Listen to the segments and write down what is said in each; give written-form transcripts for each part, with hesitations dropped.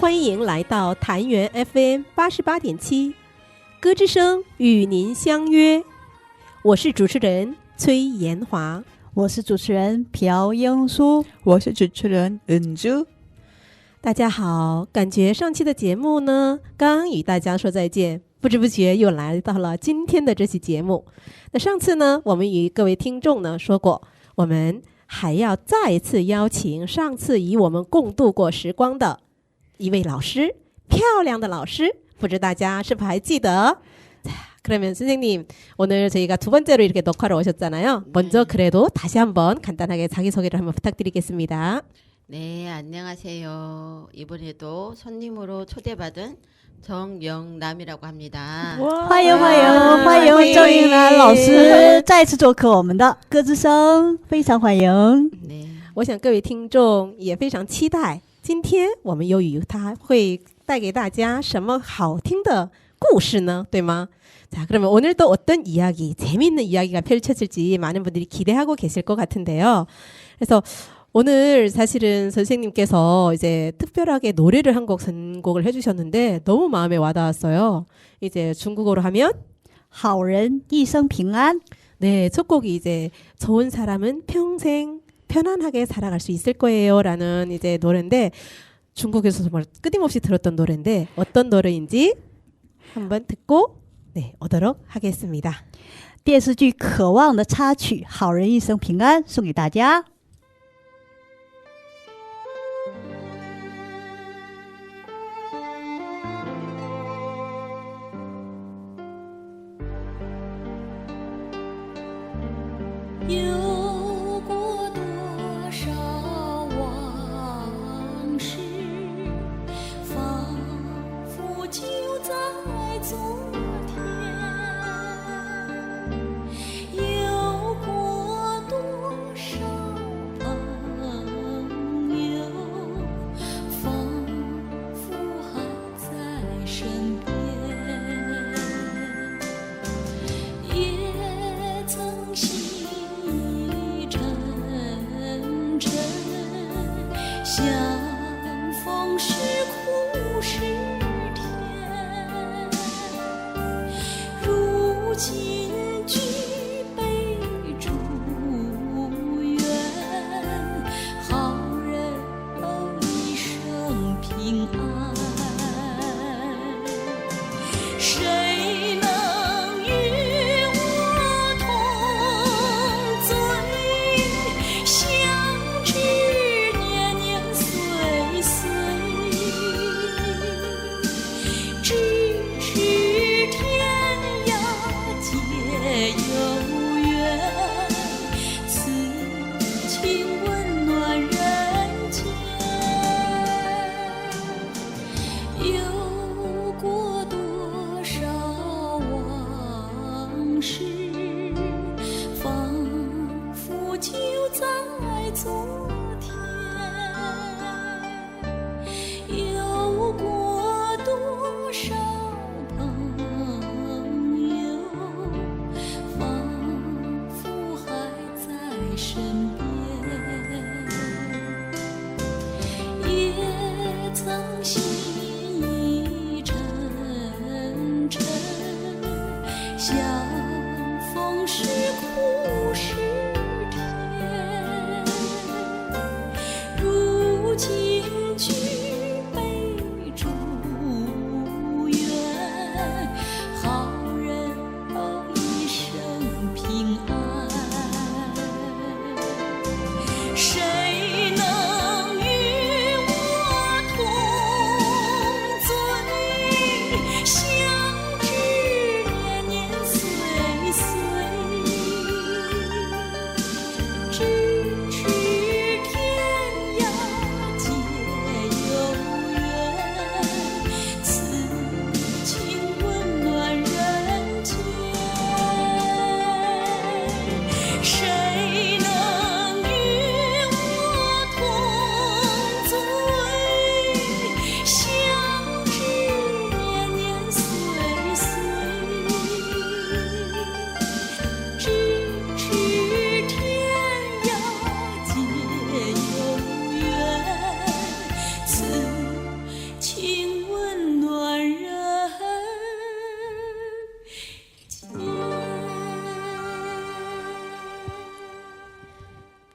欢迎来到坛园 FM88.7，歌之声与您相约。我是主持人崔延华，我是主持人朴英淑，我是主持人恩珠。大家好，感觉上期的节目呢，刚与大家说再见，不知不觉又来到了今天的这期节目。那上次呢，我们与各位听众呢说过，我们还要再一次邀请上次与我们共度过时光的一位老师，漂亮的老师，不知大家是否还记得？ 자, 그러면 선생님, 오늘 저희가 두 번째로 이렇게 녹화를 오셨잖아요. 먼저 그래도 다시 한번 간단하게 자기소개를 한번 부탁드리겠습니다. 네, 안녕하세요. 이번에도 손님으로 초대받은 정영남이라고 합니다. 欢迎欢迎欢迎郑英南老师再次做客我们的歌之声，非常欢迎。 네. 我想各位听众也非常期待，今天我们由于他会带给大家什么好听的故事呢？对吗？ 자, 그러면 오늘도 어떤 이야기, 재미있는 이야기가 펼쳐질지 많은 분들이 기대하고 계실 것 같은데요. 그래서 오늘 사실은 선생님께서 이제 특별하게 노래를 한 곡 선곡을 해주셨는데 너무 마음에 와닿았어요. 이제 중국어로 하면 好人一生平安。 네, 첫 곡이 이제 좋은 사람은 평생 편안하게 살아갈 수 있을 거예요라는 이제 노래인데 중국에서 정말 끊임없이 들었던 노래인데 어떤 노래인지 한번 듣고 네, 오도록 하겠습니다. 电视剧《渴望》的插曲《好人一生平安》送给大家。 有过多少往事，仿佛就在昨天；有过多少朋友，仿佛还在身边，也曾心意沉沉，相逢时苦时甜，如今举杯祝愿，好人都一生平安。谁能与我同醉？相知年年岁岁，咫尺天涯皆有缘，此情温暖人间。有过多少往事，仿佛就在昨天；有过多少朋友，仿佛还在身边，也曾心意沉沉，相逢时苦时甜，如今举杯祝愿，好人都一生平安。谁能与我同醉？相知年年岁岁，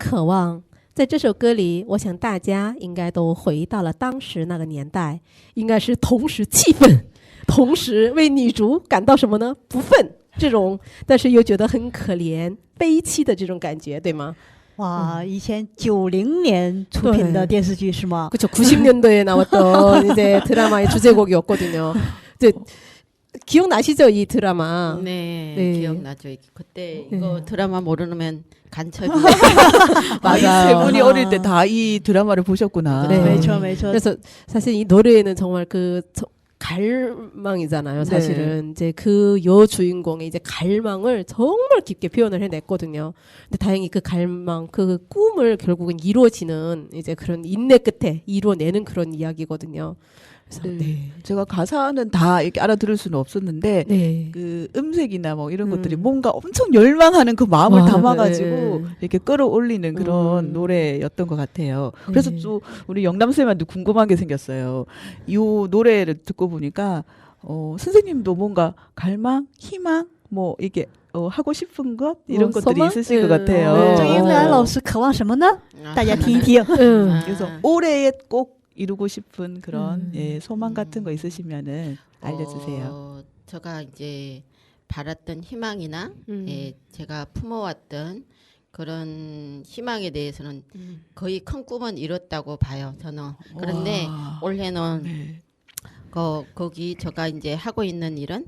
渴望。在这首歌里，我想大家应该都回到了当时那个年代，应该是同时气愤，同时为女主感到什么呢？不忿，这种但是又觉得很可怜、悲戚的这种感觉，对吗？哇，以前90年出品的电视剧是吗？ 그렇죠. 90년도에 나왔던 이제 드라마의 주제곡이었거든요. 이제 기억나시죠, 이 드라마? 네, 네. 기억나죠. 그때 네. 이거 드라마 모르면 간첩이. 세 분이 아. 어릴 때 다 이 드라마를 보셨구나. 네. 没错没错 그래서 사실 이 노래에는 정말 그 갈망이잖아요. 사실은 이제 그 여주인공의 이제 갈망을 정말 깊게 표현을 해냈거든요. 근데 다행히 그 갈망, 그 꿈을 결국은 이루어지는 이제 그런 인내 끝에 이루어내는 그런 이야기거든요. 그래서 네. 제가 가사는 다 이렇게 알아들을 수는 없었는데 네. 그 음색이나 뭐 이런 것들이 뭔가 엄청 열망하는 그 마음을 맞아요. 담아가지고 네. 이렇게 끌어올리는 그런 노래였던 것 같아요. 그래서 네. 또 우리 영남쌤한테 궁금한 게 생겼어요. 이 노래를 듣고 보니까 선생님도 뭔가 갈망, 희망, 뭐 이게 하고 싶은 것 이런 것들이 소망? 있으실 것 네. 같아요. 네. 郑英兰老师渴望什么呢？ 大家听一听。 음. 그래서 올해에 꼭 이루고 싶은 그런 예, 소망 같은 거 있으시면은 알려주세요. 제가 이제 바랐던 희망이나 예, 제가 품어왔던 그런 희망에 대해서는 거의 큰 꿈은 이뤘다고 봐요. 저는. 그런데 와. 올해는 네. 거기 제가 이제 하고 있는 일은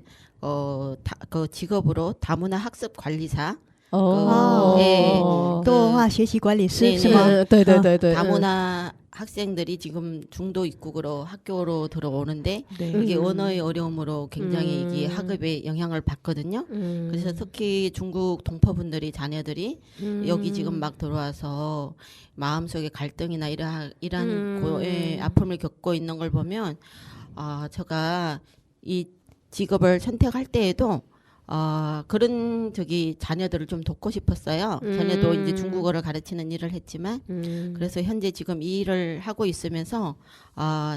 그 직업으로 다문화 학습 관리사. 네. 多文化学习管理师 네, 是 네. 吗？ 네. 다문화 학생들이 지금 중도 입국으로 학교로 들어오는데 네. 이게 언어의 어려움으로 굉장히 이게 학업에 영향을 받거든요. 그래서 특히 중국 동포분들이 자녀들이 여기 지금 막 들어와서 마음속에 갈등이나 이러한 아픔을 겪고 있는 걸 보면 제가 이 직업을 선택할 때에도 그런 자녀들을 좀 돕고 싶었어요. 전에도 이제 중국어를 가르치는 일을 했지만, 그래서 현재 지금 이 일을 하고 있으면서,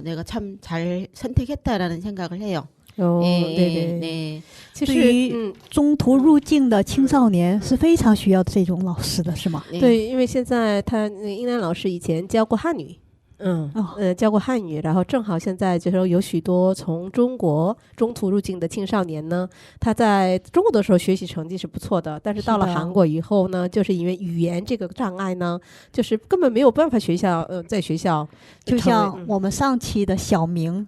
내가 참 잘 선택했다라는 생각을 해요. 네네. 네. 对于中途入境的青少年是非常需要这种老师的，是吗？ 네. 对，因为现在英兰老师以前教过汉语。教过汉语，然后正好现在就是有许多从中国中途入境的青少年呢，他在中国的时候学习成绩是不错的，但是到了韩国以后呢，就是因为语言这个障碍呢，就是根本没有办法在学校，就像我们上期的小明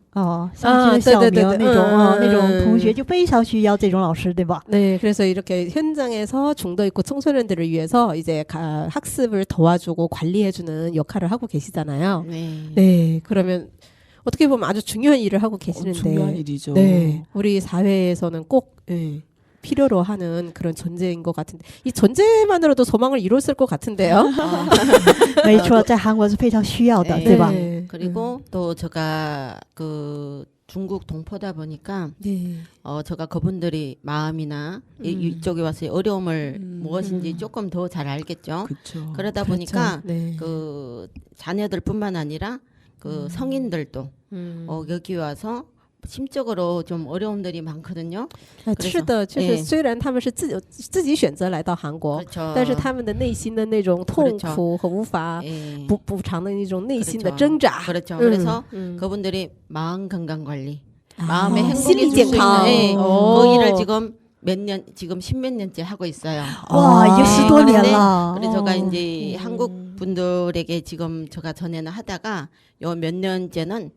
上期的小明那种同学就非常需要这种老师，对吧？ 네, 그래서 이렇게 현장에서 중도 있고 청소년들을 위해서 이제 학습을 도와주고 관리해주는 역할을 하고 계시잖아요. 네, 그러면 어떻게 보면 아주 중요한 일을 하고 계시는데, 중요한 일이죠. 네, 우리 사회에서는 꼭 필요로 하는 그런 존재인 것 같은데, 이 존재만으로도 소망을 이뤘을 것 같은데요. 没错，在韩国是非常需要的， 네. 对吧？ 그리고 또 제가 그 중국 동포다 보니까 제가 그분들이 마음이나 이쪽에 와서 어려움을 무엇인지 조금 더 잘 알겠죠. 그쵸. 그러다 보니까 네. 그 자녀들뿐만 아니라 그 성인들도 여기 와서 심적으로 좀 어려움들이 많거든요. 是的，就是虽然他们是自己选择来到韩国， 그렇죠. 但是他们的内心的那种痛苦和无法补偿的那种内心的挣扎。 그렇죠. 그래서 그분들이 마음 건강 관리, 마음의 행복이 심리 줄 수健康. 있는 그 일을 지금 십몇 년째 하고 있어요. 哇，已经10多年了。 그래서 제가 이제 한국 분들에게 지금 제가 전에는 하다가 요 몇 년째는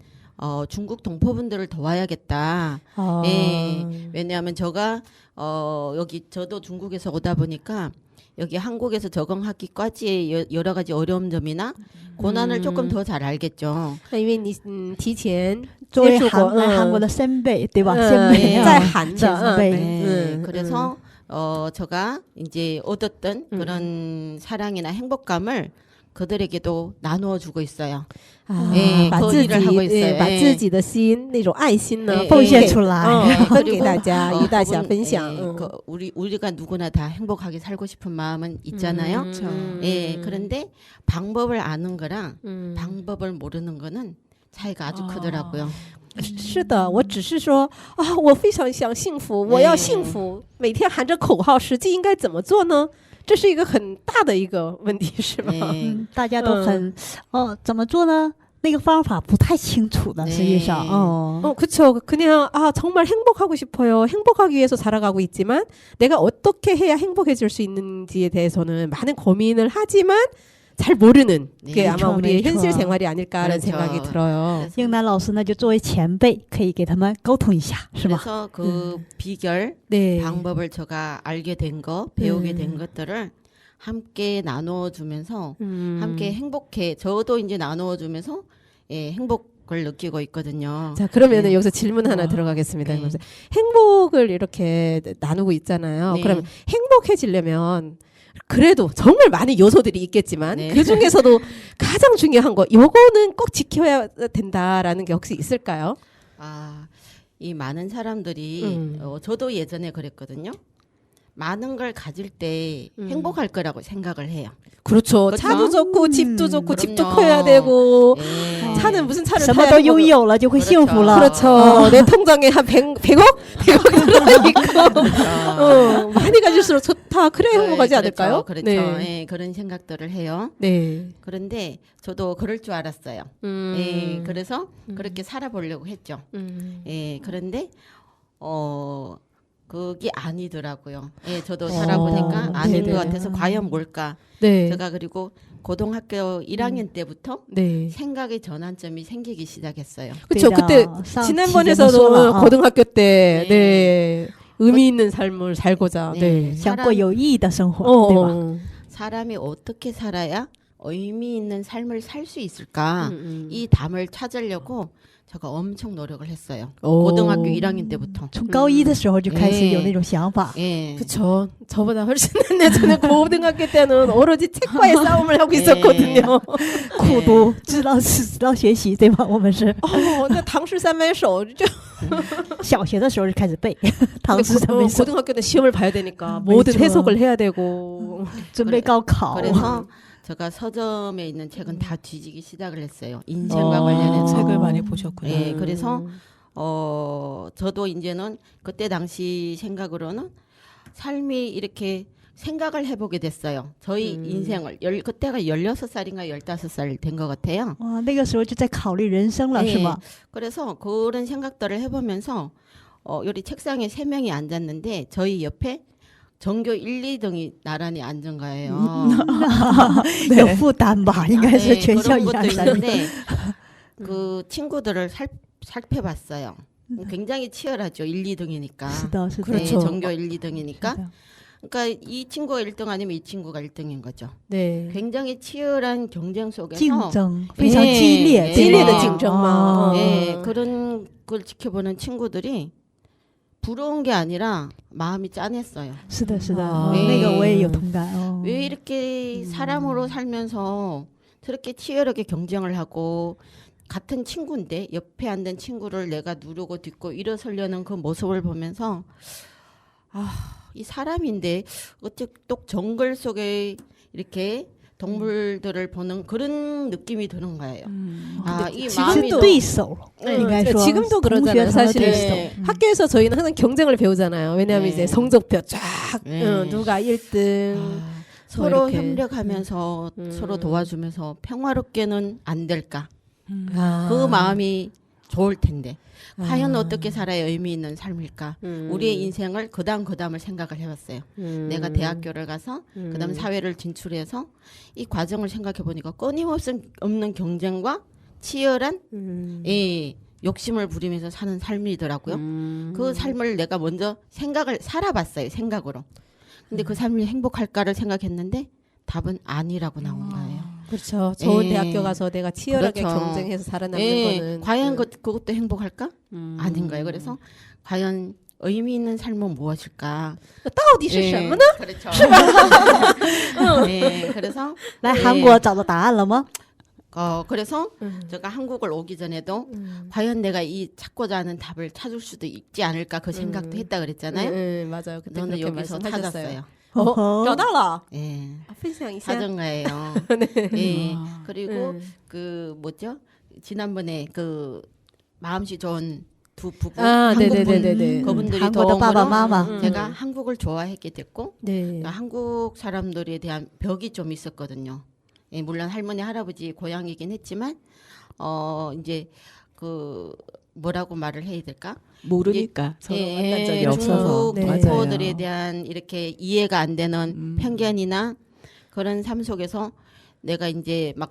중국 동포분들을 도와야겠다. 왜냐하면 제가 여기 저도 중국에서 오다 보니까 여기 한국에서 적응하기까지의 여러 가지 어려운 점이나 고난을 조금 더 잘 알겠죠. 因为你提前作为接触过韩国的先辈，对吧？先辈在韩的 네. 그래서 제가 이제 얻었던 그런 사랑이나 행복감을 그들에게도 나누어 주고 있어요. 把自己的心那种爱心呢奉献出来，分给大家，与大家分享。 우리가 누구나 다 행복하게 살고 싶은 마음은 있잖아요. 그런데 방법을 아는 거랑 방법을 모르는 거는 차이가 아주 크더라고요. 是的，我只是说我非常想幸福，我要幸福，每天喊着口号，实际应该怎么做呢？这是一个很大的一个问题，是吧？ 네. 大家都很怎么做呢？那个方法不太清楚的， 네. 实际上 그쵸. 그냥 정말 행복하고 싶어요. 행복하기 위해서 살아가고 있지만 내가 어떻게 해야 행복해질 수 있는지에 대해서는 많은 고민을 하지만 잘 모르는 게 네. 아마 우리의 그렇죠. 현실 생활이 아닐까라는 그렇죠. 생각이 들어요. 英南老师呢就作为前辈，可以给他们沟通一下，是吧？ 그래서 그 비결 네. 방법을 제가 알게 된 거, 배우게 된 것들을 함께 나누어주면서 함께 행복해. 저도 이제 나누어주면서 예, 행복을 느끼고 있거든요. 자, 그러면은 네. 여기서 질문 하나 들어가겠습니다. 네. 행복을 이렇게 나누고 있잖아요. 네. 그러면 행복해지려면 그래도 정말 많은 요소들이 있겠지만 네. 그 중에서도 가장 중요한 거 요거는 꼭 지켜야 된다라는 게 혹시 있을까요? 이 많은 사람들이 저도 예전에 그랬거든요. 많은 걸 가질 때 행복할 거라고 생각을 해요. 그렇죠. 그렇죠? 차도 좋고 집도 좋고 집도 그럼요. 커야 되고 예. 차는 무슨 차를 什么 타야 都 되고 拥有了就会幸福了。 그렇죠. 내 통장에 한 100억 들어있고 많이 가질수록 좋다. 그래 행복하지 않을까요? 그렇죠. 네. 예, 그런 생각들을 해요. 네. 그런데 저도 그럴 줄 알았어요. 예, 그래서 그렇게 살아보려고 했죠. 예, 그런데 그게 아니더라고요. 예, 저도 살아보니까 아닌 네네. 것 같아서 과연 뭘까? 네. 제가 그리고 고등학교 1학년 때부터 네. 생각의 전환점이 생기기 시작했어요. 그렇죠. 그때 지난번에서도 지난번에서도 고등학교 때 네. 네. 의미 있는 삶을 살고자. 네. 네. 想过有意义的生活，对吧？ 사람이 어떻게 살아야 의미 있는 삶을 살 수 있을까? 음. 이 답을 찾으려고 제가 엄청 노력을 했어요. 오. 고등학교 1학년 때부터. 从高一的时候就开始有那种想法。 예. 그렇죠. 저보다 훨씬 낫네. 저는 고등학교 때는 오로지 책과의 싸움을 하고 네. 있었거든요. 苦读，知道学习，对吧？我们是那唐诗三百首就小学的时候就开始背唐诗三百首， 고등학교 때 시험을 봐야 되니까 모든 그렇죠. 해석을 해야 되고. 准备高考。 그래서 제가 서점에 있는 책은 다 뒤지기 시작을 했어요. 인생과 관련해서. 책을 많이 보셨군요. 예, 그래서 저도 이제는 그때 당시 생각으로는 삶이 이렇게 생각을 해보게 됐어요. 저희 인생을 그때가 16살인가 15살 된 것 같아요. 哇，那个时候就在考虑人生了， 예, 是吗？ 그래서 그런 생각들을 해보면서 여기 책상에 3명이 앉았는데 저희 옆에 전교 1, 2등이 나란히 앉은 거예요. 有负担吧，应该是 네, 全校 그런 一 것도 二三名。 있는데 그 친구들을 살펴봤어요. 굉장히 치열하죠. 1, 2등이니까. 是的，是的， 그렇죠. 전교 1, 2등이니까. 是的 그러니까 이 친구가 1등 아니면 이 친구가 1등인 거죠. 네. 굉장히 치열한 경쟁 속에서 竞争非常激烈， 예, 激烈的 예. 竞争嘛。 예, 그런 걸 지켜보는 친구들이 부러운 게 아니라 마음이 짠했어요. 是的，是的，啊那个我也有同感哦。 왜 이렇게 사람으로 살면서 저렇게 치열하게 경쟁을 하고 같은 친구인데 옆에 앉은 친구를 내가 누르고 딛고 일어서려는 그 모습을 보면서 이 사람인데 어째 또 정글 속에 이렇게 동물들을 보는 그런 느낌이 드는 거예요. 이 是 마음이 对手， 네. 应该说 지금도 同学 그러잖아요. 他的 사실은 对手。 네. 학교에서 저희는 항상 경쟁을 배우잖아요. 왜냐하면 네. 이제 성적표 쫙 네. 누가 1등. 서로 이렇게. 협력하면서 서로 도와주면서 평화롭게는 안 될까? 아. 그 마음이 좋을 텐데 과연 어떻게 살아야 의미 있는 삶일까? 우리의 인생을 그다음을 생각을 해봤어요. 내가 대학교를 가서 그다음 사회를 진출해서 이 과정을 생각해 보니까 끊임없는 경쟁과 치열한 욕심을 부리면서 사는 삶이더라고요. 그 삶을 내가 먼저 살아봤어요. 생각으로. 근데 그 삶이 행복할까를 생각했는데 답은 아니라고 나온 거예요. 그렇죠. 좋은 예. 대학교 가서 내가 치열하게 그렇죠. 경쟁해서 살아남는 예, 거는 과연 그것도 행복할까? 아닌 거예요. 그래서 과연 의미 있는 삶은 무엇일까? 到底是什么呢? 그렇죠. 네, 그래서 来 네. 韩国找到答案了吗？ 그래서 제가 한국을 오기 전에도 과연 내가 이 찾고자 하는 답을 찾을 수도 있지 않을까 그 생각도 했다 그랬잖아요. 네, 맞아요. 그때 저는 그렇게 여기서 말씀하셨어요. 찾았어요. 找到了. 예. 分享一下. 사정가예요. 예. 그리고 그 뭐죠? 지난번에 그 마음씨 좋은 두 부부 아, 한국분 네네네네. 그분들이 한국의爸爸 도움으로 妈妈 제가 한국을 좋아하게 됐고 네. 그러니까 한국 사람들에 대한 벽이 좀 있었거든요. 예, 물론 할머니 할아버지 고향이긴 했지만 이제 그 뭐라고 말을 해야 될까? 모르니까 서로 만난 적이 예, 없어서. 중국 네. 동포들에 대한 이렇게 이해가 안 되는 편견이나 그런 삶 속에서 내가 이제 막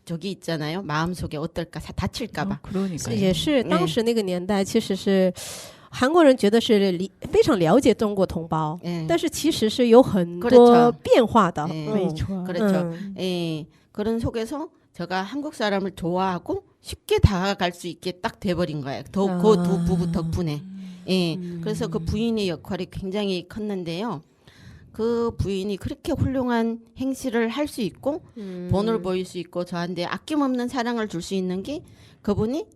저기 있잖아요. 마음속에 어떨까 다칠까봐. 그러니까. 也是当时那个年代，其实是韩国人觉得是非常了解中国同胞， 예. 但是其实是有很 그렇죠 多变化的。 예. 没错 그렇죠. 예. 그런 속에서 제가 한국 사람을 좋아하고 쉽게 다가갈 수 있게 딱 돼버린 거예요. 그 두 부부 덕분에. 예. 그래서 그 부인의 역할이 굉장히 컸는데요. 그 부인이 그렇게 훌륭한 행실을 할 수 있고 본을 보일 수 있고 저한테 아낌없는 사랑을 줄 수 있는 게 그분이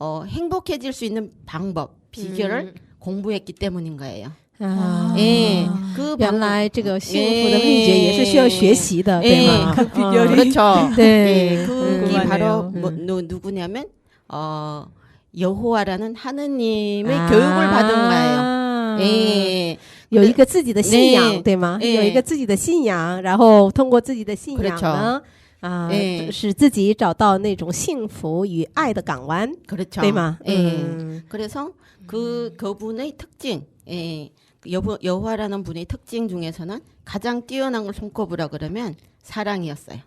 행복해질 수 있는 방법, 비결을 공부했기 때문인 거예요. 啊， 예. 그 原来这个幸福的秘诀也是需要学习的，对吗？ 그 비결이 그렇죠. 네. 예, 그게 궁금하네요. 바로 누구냐면 여호와라는 하느님의 啊 교육을 받은 거예요. 예. 有一个自己的信仰， 네 对吗？ 네 有一个自己的信仰，然后通过自己的信仰 그렇죠 呢，使自己找到那种幸福与爱的港湾， 그렇죠. 对吗？ 예. 그래서 그분의 특징, 예. 여호와라는 분의 특징 중에서는 가장 뛰어난 걸 손꼽으라 그러면 사랑이었어요.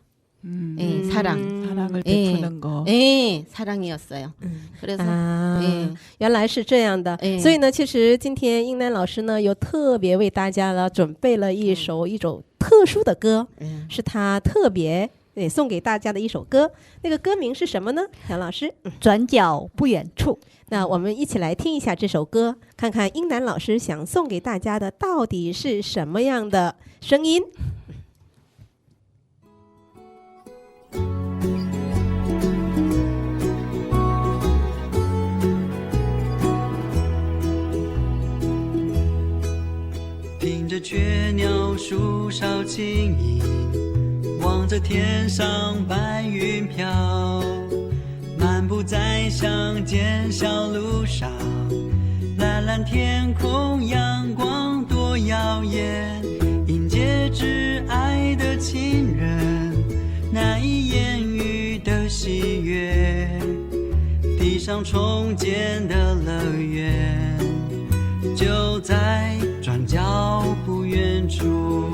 예, 사랑. 사랑을 예. 베푸는 거. 예, 사랑이었어요. 그래서 啊， 예. 原来是这样的， 所以呢，其实今天英南老师呢，又特别为大家呢准备了一首特殊的歌， 예. 是他特别送给大家的一首歌。那个歌名是什么呢？杨老师，转角不远处。那我们一起来听一下这首歌，看看英南老师想送给大家的到底是什么样的声音。听着雀鸟树梢轻吟，望着天上白云飘，漫步在乡间小路上，蓝蓝天空阳光多耀眼，迎接挚爱的亲人，难以言喻的喜悦，地上重建的乐园就在转角不远处。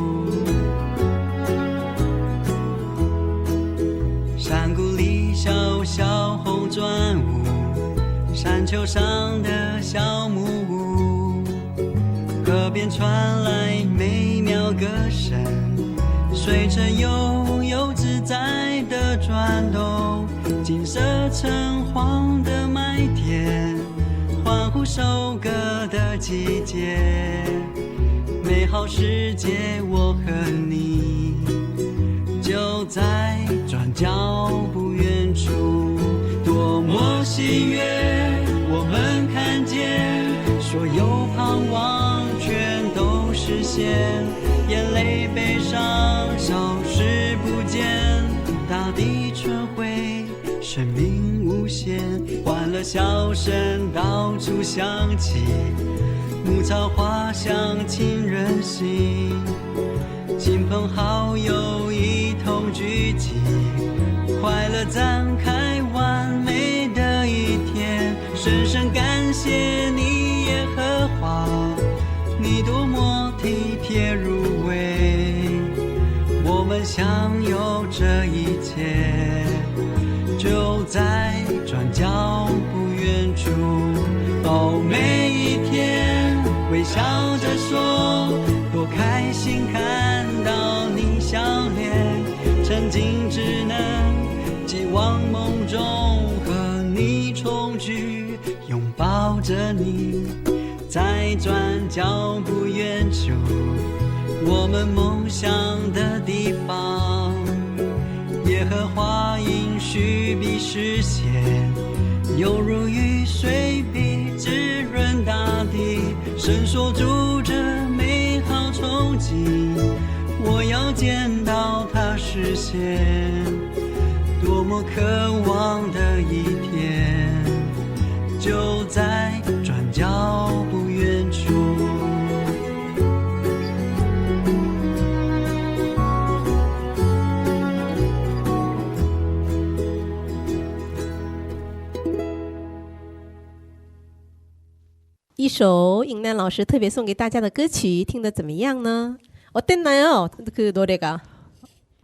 山谷里小小红砖屋，山丘上的小木屋，河边传来美妙歌声，随着悠悠自在的转动，金色橙黄的麦田，欢呼收割的季节，美好世界我和你就在转角不远处，多么喜悦我们看见，所有盼望全都实现，眼泪悲伤消失不见，大地春回生命无限，欢乐笑声到处响起，牧草花香沁人心，亲朋好友一同聚集，快乐展开完美的一天，深深感谢你耶和华，你多么体贴入微，我们享有这一切就在转角不远处。哦，每一天微笑着说，多开心看到你笑脸，曾经只能寄望梦中和你重聚，拥抱着你，在转角不远处，我们梦想的地方，耶和华应许必实现，犹如雨水必滋润大地，伸缩住这美好憧憬，我要见到它实现，多么渴望的一天就在一首尹南老师特别送给大家的歌曲听得怎么样呢？ 어땠나요? 그 노래가.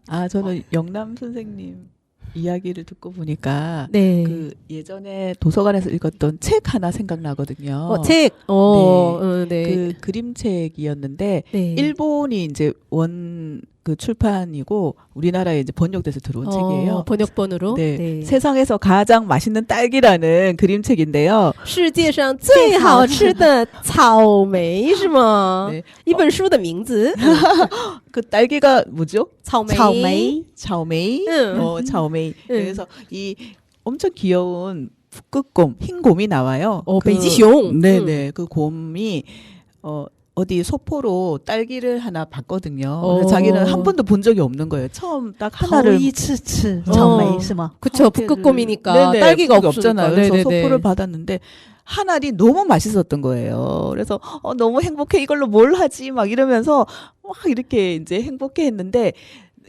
아, 저는 영남 선생님 이야기를 듣고 보니까 네. 그 예전에 도서관에서 읽었던 책 하나 생각나거든요. 책. 네. 그 그림책이었는데 네. 일본이 이제 원 그 출판이고 우리나라에 이제 번역돼서 들어온 책이에요. 번역본으로. 네. 네. 세상에서 가장 맛있는 딸기라는 그림책인데요. 世界上最好吃的草莓是吗? 네. 一本书的名字. 그 딸기가 뭐죠? 草莓. 차오메이. 응. 차오메이. 응. 그래서 이 엄청 귀여운 북극곰, 흰 곰이 나와요. 베이지숑. 네네. 그 곰이 어디 소포로 딸기를 하나 봤거든요. 그래서 자기는 한 번도 본 적이 없는 거예요. 처음 딱 하나를. 头一次吃草莓是吗？ 그쵸. 북극곰이니까 딸기가 없잖아요. 없으니까. 그래서 네네네. 소포를 받았는데 한 알이 너무 맛있었던 거예요. 그래서 너무 행복해. 이걸로 뭘 하지? 막 이러면서 막 이렇게 이제 행복해 했는데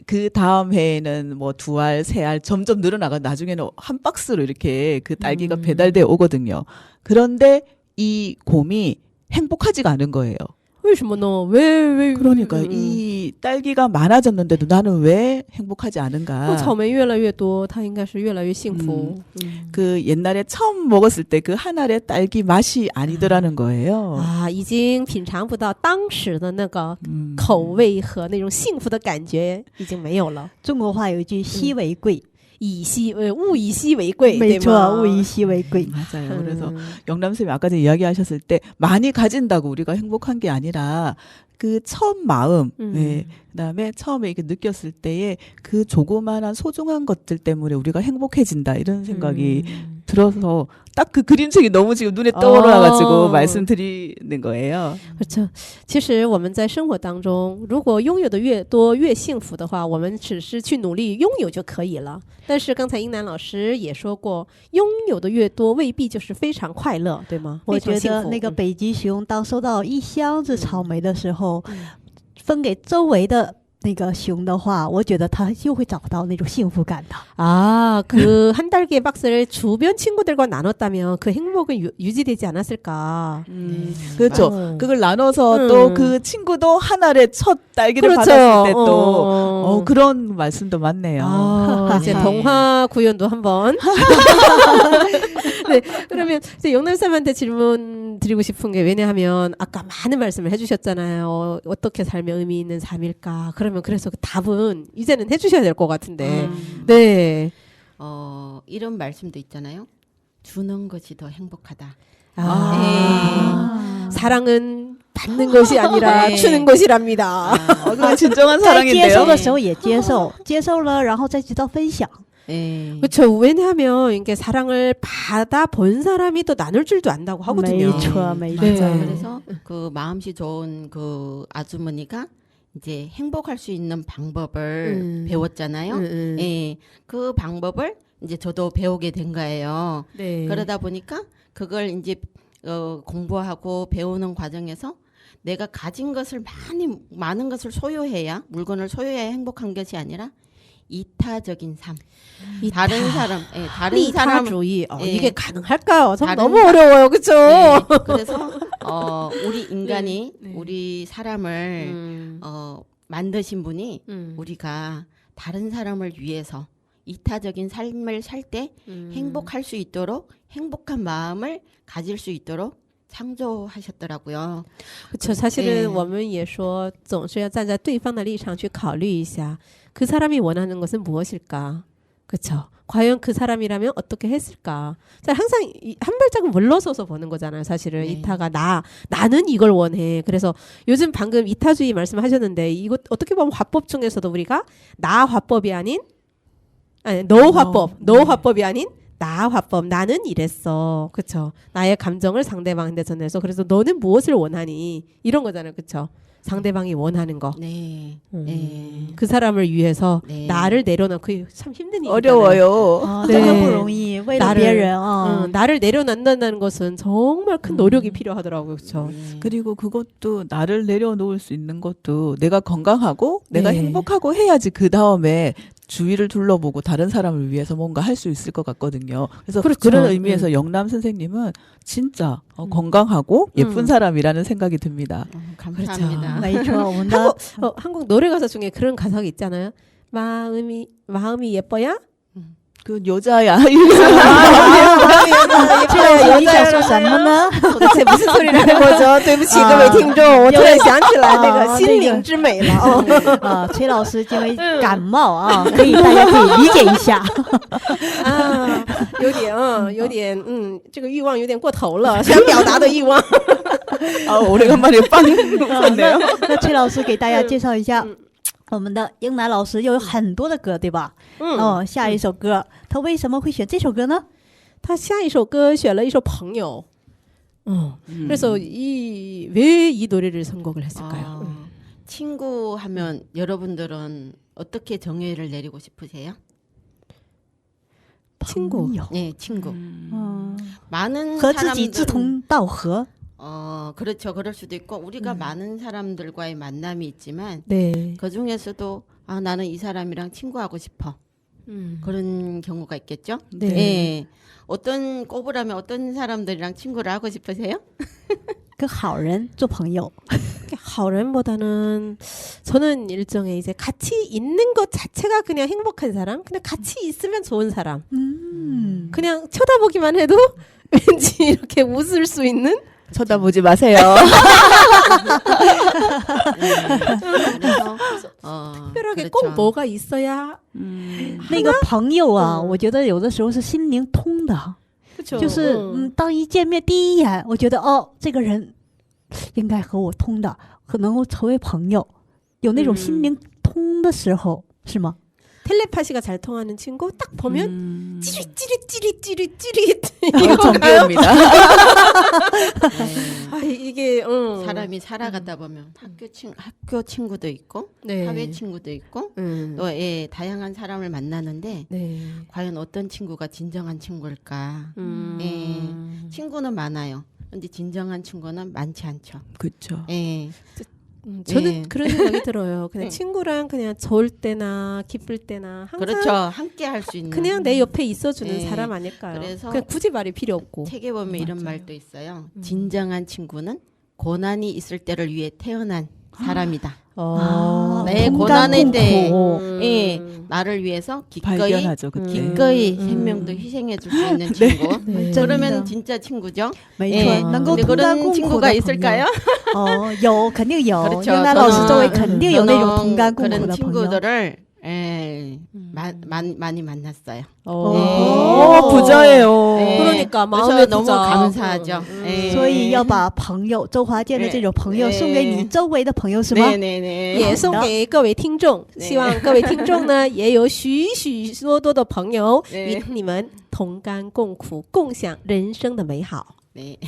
그 다음 해에는 뭐 2알, 3알 점점 늘어나가 나중에는 한 박스로 이렇게 그 딸기가 배달돼 오거든요. 그런데 이 곰이 행복하지가 않은 거예요. 为什么呢? 왜 그러니까 이 딸기가 많아졌는데도 나는 왜 행복하지 않은가? 草莓越来越多它应该是越来越幸福. 그 옛날에 처음 먹었을 때 그 한 알의 딸기 맛이 아니더라는 거예요. 已经品尝不到当时的那个口味和那种幸福的感觉已经没有了. 中国话有一句稀为贵， 物以稀为贵. 没错，物以稀为贵。 맞아요. 그래서 영남쌤이 아까 전에 이야기하셨을 때 많이 가진다고 우리가 행복한 게 아니라 그 첫 마음, 네, 그다음에 처음에 이렇게 느꼈을 때에 그 조그마한 소중한 것들 때문에 우리가 행복해진다 이런 생각이 들어서 딱 그 그림책이 너무 지금 눈에 떠올라가지고 말씀드리는 거예요. 그렇죠. 其实我们在生活当中如果拥有的越多越幸福的话我们只是去努力拥有就可以了但是刚才英南老师也说过拥有的越多未必就是非常快乐对吗我觉得那个北极熊当收到一箱子草莓的时候分给周围的那个熊的话我觉得他就会找到那种幸福感的 그 한 달기의 박스를 주변 친구들과 나눴다면 그 행복은 유지되지 않았을까. 그렇죠. 그걸 나눠서 또 그 친구도 한 알의 첫 딸기를 그렇죠. 받았을 때 또 그런 말씀도 맞네요. 이제 동화 구연도 한번. 네, 그러면 이제 영남쌤한테 질문 드리고 싶은 게 왜냐하면 아까 많은 말씀을 해주셨잖아요. 어떻게 살면 의미 있는 삶일까. 그러면 그래서 그 답은 이제는 해주셔야 될 것 같은데. 네. 이런 말씀도 있잖아요. 주는 것이 더 행복하다. 사랑은 받는 것이 아니라 네. 주는 것이랍니다. 그건 진정한 在接 사랑인데요. 收的时候也接受接受了然后再知道分享 그렇죠. 왜냐하면 이게 사랑을 받아 본 사람이 또 나눌 줄도 안다고 하거든요. 没错没错 네. 그래서 그 마음씨 좋은 그 아주머니가 이제 행복할 수 있는 방법을 배웠잖아요. 예, 그 방법을 이제 저도 배우게 된 거예요. 네. 그러다 보니까 그걸 이제 공부하고 배우는 과정에서 내가 가진 것을 많은 것을 소유해야 물건을 소유해야 행복한 것이 아니라 이타적인 삶. 다른 사람, 다른 사람 주의. 예. 이게 가능할까요? 참 다른 너무 어려워요, 그렇죠? 네, 그래서 우리 인간이 우리 사람을 만드신 분이 우리가 다른 사람을 위해서 이타적인 삶을 살 때 행복할 수 있도록 행복한 마음을 가질 수 있도록 창조하셨더라고요. 그렇죠. 사실은 我们也说总是要站在对方的立场去考虑一下그 사람이 원하는 것은 무엇일까? 그렇죠. 과연 그 사람이라면 어떻게 했을까? 항상 한 발짝은 물러서서 보는 거잖아요. 사실은 네. 이타가 나는 이걸 원해. 그래서 요즘 방금 이타주의 말씀하셨는데 이거 어떻게 보면 화법 중에서도 우리가 나 화법이 아닌 너 화법이 아닌 나 화법. 나는 이랬어. 그렇죠. 나의 감정을 상대방한테 전해서 그래서 너는 무엇을 원하니? 이런 거잖아요. 그렇죠. 상대방이 원하는 거. 네. 네. 그 사람을 위해서 네. 나를 내려놓고 참 힘든 일이잖아요. 어려워요. 真的不容易为了别人 나를 내려놓는다는 것은 정말 큰 노력이 필요하더라고요. 그렇죠. 그리고 그것도 나를 내려놓을 수 있는 것도 내가 건강하고 내가 네. 행복하고 해야지 그 다음에 주위를 둘러보고 다른 사람을 위해서 뭔가 할 수 있을 것 같거든요. 그래서 그렇죠. 그런 의미에서 영남 선생님은 진짜 건강하고 예쁜 사람이라는 생각이 듭니다. 감사합니다. 没错，我们的 한국 노래 가사 중에 그런 가사가 있잖아요. 마음이 예뻐야? 그 여자야. 崔老师你想说什么呢？ 도대체 무슨 소리라는 거죠? 对不起各位听众，我突然想起来那个心灵之美了哦。崔老师因为感冒啊，可以大家可以理解一下。啊，有点，这个欲望有点过头了，想表达的欲望。 아, 오래간만에 빵 웃었네요. 那崔老师给大家介绍一下。我们的英男老师又有很多的歌，对吧？下一首歌，他为什么会选这首歌呢？他下一首歌选了一首朋友。그래서 왜 이 노래를 선곡을 했을까요? 친구 하면 여러분들은 어떻게 정의를 내리고 싶으세요? 친구. 네, 친구. 많은 和自己志 사람들은 同道合。 그렇죠. 그럴 수도 있고 우리가 많은 사람들과의 만남이 있지만 네. 그 중에서도 나는 이 사람이랑 친구하고 싶어. 그런 경우가 있겠죠. 네. 예. 어떤 꼽으라면 어떤 사람들이랑 친구를 하고 싶으세요? 跟好人做朋友。 好人보다는 저는 일종의 이제 같이 있는 것 자체가 그냥 행복한 사람, 그냥 같이 있으면 좋은 사람. 그냥 쳐다보기만 해도 왠지 이렇게 웃을 수 있는. 쳐다보지 마세요. 그래서 특별하게 그렇죠. 꼭 뭐가 있어야 那个朋友啊，我觉得有的时候是心灵通的， 그렇죠. 就是当一见面第一眼，我觉得这个人应该和我通的，可能够成为朋友，有那种心灵通的时候，是吗？ 텔레파시가 잘 통하는 친구 딱 보면 찌릿 정배우입니다. 이게 사람이 살아가다 보면 학교 친구도 있고 네. 사회 친구도 있고 또 다양한 사람을 만나는데 네. 과연 어떤 친구가 진정한 친구일까? 친구는 많아요. 근데 진정한 친구는 많지 않죠. 그렇죠. 저는 네. 그런 생각이 들어요. 그냥 네. 친구랑 그냥 좋을 때나 기쁠 때나 항상 그렇죠. 함께 할 수 있는. 그냥 내 옆에 있어주는 네. 사람 아닐까요? 그래서 그냥 굳이 말이 필요 없고. 책에 보면 이런 말도 있어요. 진정한 친구는 고난이 있을 때를 위해 태어난 사람이다. 내 고난일 때 나를 위해서 기꺼이 발견하죠, 그때. 기꺼이 생명도 희생해 줄 수 있는 친구. 네. 그러면 진짜 친구죠. 没错，能够 근데 同甘 그런 共苦 친구가 的朋 있을까요? 友。有，肯定有。 그렇죠. 英男老师周围肯定有那种同甘共苦 그런 的朋友。 친구들을 많이 만났어요. 부자예요. 그러니까 마음의 그래서 너무 부자. 감사하죠. 所以要把朋友周华健的这种朋友送给你周围的朋友，是吗？ 네네네. 也送给各位听众，希望各位听众呢也有许许多多的朋友与你们同甘共苦，共享人生的美好。 네.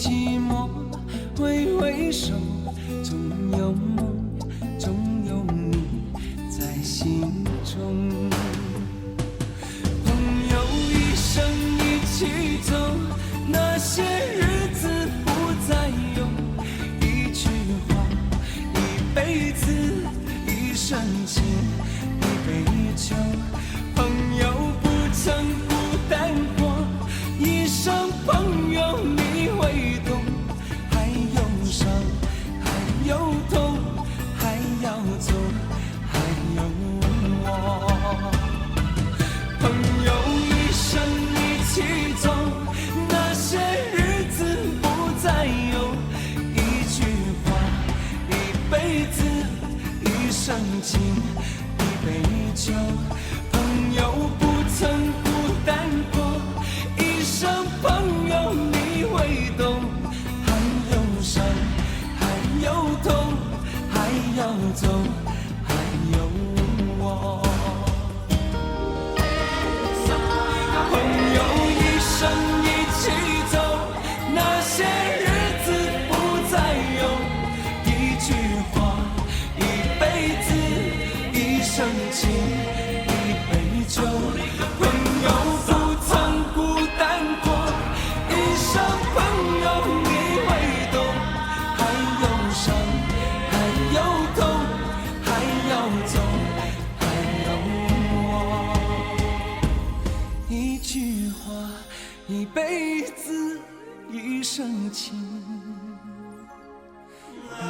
寂寞，挥挥手，总有梦，总有你在心中。朋友一生一起走，那些日子不再有，一句话，一辈子，一生情，一杯酒。朋友不曾孤单过，一生朋友你会懂，还有伤，还有痛，还要走，还有我。朋友一生一起走，那些日子不再有，一句话，一辈子，一生情，一杯酒。朋友不曾孤单过，一生朋友你会懂，还有伤，还有痛，还要走，还有我。朋友一生一起走，那些日子不再有，一句话，一辈子，一生情，一杯酒。朋友不曾孤单过，一生朋友你会懂，还有伤，还有痛，还要走，还有我。一句话，一辈子，一生情，一杯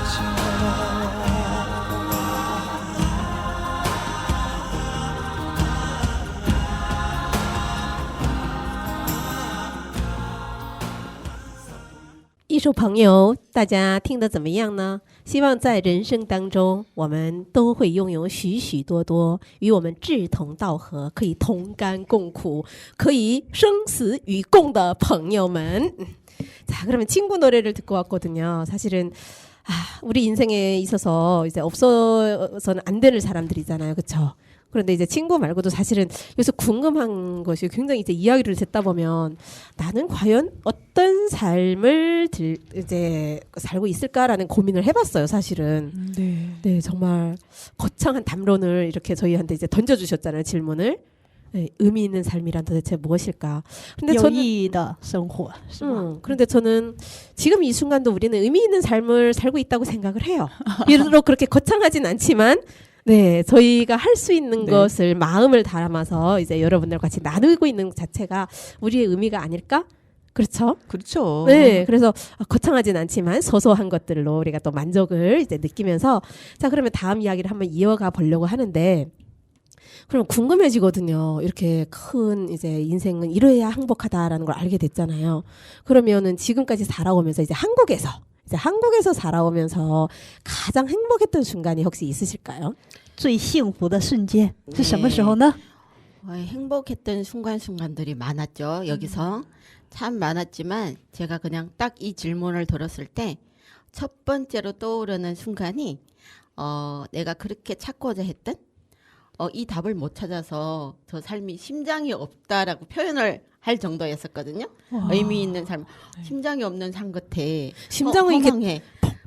酒。一首朋友，大家听得怎么样呢？希望在人生当中，我们都会拥有许许多多与我们志同道合、可以同甘共苦、可以生死与共的朋友们。자, 그러면 친구 노래를 듣고 왔거든요. 사실은 우리 인생에 있어서 이제 없어서는 안 되는 사람들이잖아요, 그렇죠? 그런데 이제 친구 말고도 사실은 여기서 궁금한 것이 굉장히 이제 이야기를 듣다 보면 나는 과연 어떤 삶을 이제 살고 있을까라는 고민을 해봤어요, 사실은. 네, 정말 거창한 담론을 이렇게 저희한테 이제 던져주셨잖아요, 질문을. 네, 의미 있는 삶이란 도대체 무엇일까? 근데 有 저는 意义的生活是吗？ 그런데 저는 지금 이 순간도 우리는 의미 있는 삶을 살고 있다고 생각을 해요. 비록 그렇게 거창하진 않지만 네, 저희가 할 수 있는 네. 것을 마음을 담아서 이제 여러분들과 같이 나누고 있는 것 자체가 우리의 의미가 아닐까? 그렇죠? 그렇죠. 네, 그래서 거창하진 않지만 소소한 것들로 우리가 또 만족을 이제 느끼면서 자, 그러면 다음 이야기를 한번 이어가 보려고 하는데 그럼 궁금해지거든요. 이렇게 큰 이제 인생은 이래야 행복하다라는 걸 알게 됐잖아요. 그러면은 지금까지 살아오면서 이제 한국에서 살아오면서 가장 행복했던 순간이 혹시 있으실까요? 最幸福的瞬间是什么时候呢？ 행복했던 순간순간들이 많았죠. 여기서 참 많았지만 제가 그냥 딱 이 질문을 들었을 때 첫 번째로 떠오르는 순간이 내가 그렇게 찾고자 했던 이 답을 못 찾아서 저 삶이 심장이 없다라고 표현을 할 정도였었거든요. 의미 있는 삶. 심장이 없는 삶 같아. 심장은 이게 허망해.